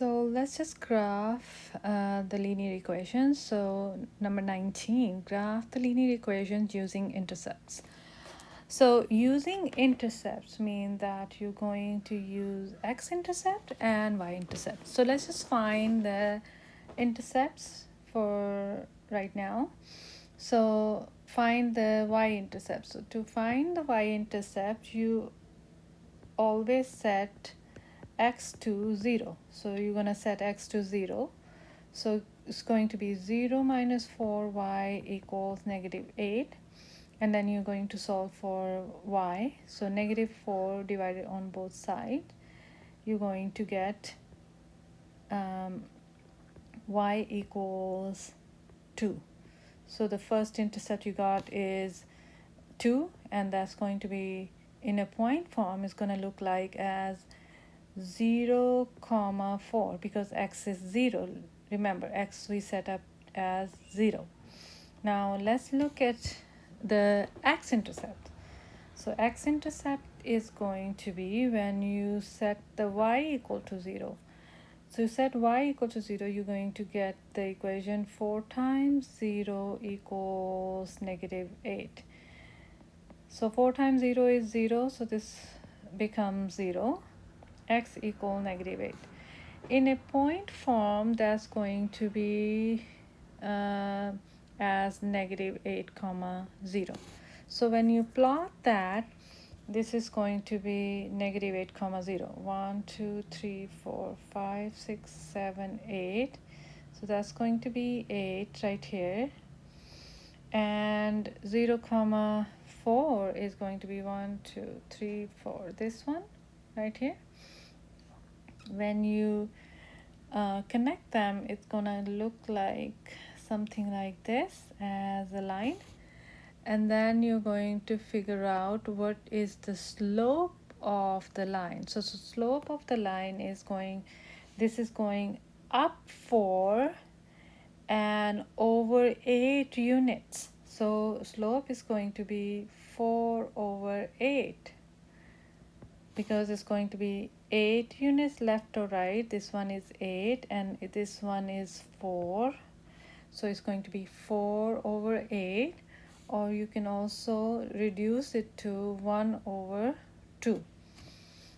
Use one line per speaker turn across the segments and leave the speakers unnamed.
So let's just graph the linear equations. So number 19, graph the linear equations using intercepts. So using intercepts mean that you're going to use x-intercept and y-intercept. So let's just find the intercepts for right now. So find the y-intercept. So to find the y-intercept, you always set x to 0. So you're going to set x to 0. So it's going to be 0 minus 4y equals negative 8. And then you're going to solve for y. So negative 4 divided on both sides. You're going to get y equals 2. So the first intercept you got is 2. And that's going to be in a point form. It's going to look like as 0 comma 4 because x is 0. Remember, x we set up as 0. Now let's look at the x-intercept. So x-intercept is going to be when you set the y equal to 0. So you set y equal to 0, you're going to get the equation 4 times 0 equals negative 8. So 4 times 0 is 0, so this becomes 0. X equal negative 8. In a point form, that's going to be as negative 8 comma 0. So when you plot that, this is going to be negative 8 comma 0. 1 2 3 4 5 6 7 8. So that's going to be 8 right here, and 0 comma 4 is going to be 1 2 3 4, this one right here. When you connect them, it's gonna look like something like this as a line, and then you're going to figure out what is the slope of the line. So slope of the line is going, this is going up 4 and over 8 units. So slope is going to be 4 over 8 because it's going to be 8 units left or right. This one is 8 and this one is 4. So it's going to be 4 over 8, or you can also reduce it to 1 over 2.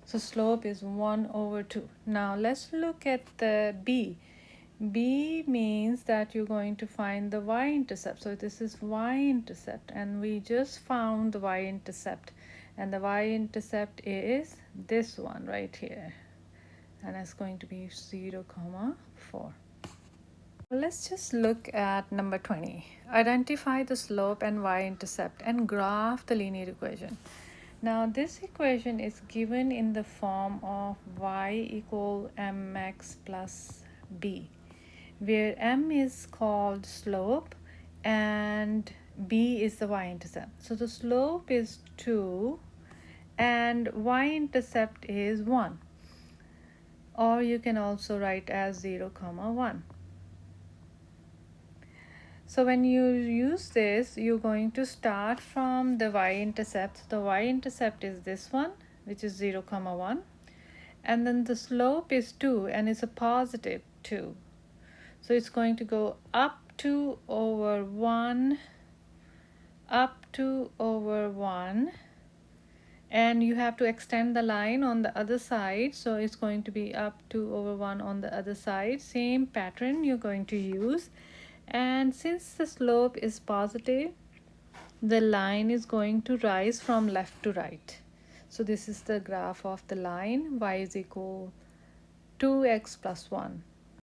So slope is 1 over 2. Now let's look at the B. B means that you're going to find the y-intercept. So this is y-intercept, and we just found the y-intercept. And the y-intercept is this one right here. And it's going to be 0 comma 4. Let's just look at number 20. Identify the slope and y-intercept and graph the linear equation. Now this equation is given in the form of y equal mx plus b, where m is called slope and b is the y-intercept. So the slope is 2 and y-intercept is 1, or you can also write as 0 comma 1. So when you use this, you're going to start from the y-intercept. The y-intercept is this one, which is 0 comma 1, and then the slope is 2 and it's a positive 2. So it's going to go up 2 over 1, up 2 over 1, and you have to extend the line on the other side. So it's going to be up 2 over 1 on the other side. Same pattern you're going to use. And since the slope is positive, the line is going to rise from left to right. So this is the graph of the line. Y is equal to 2x plus 1.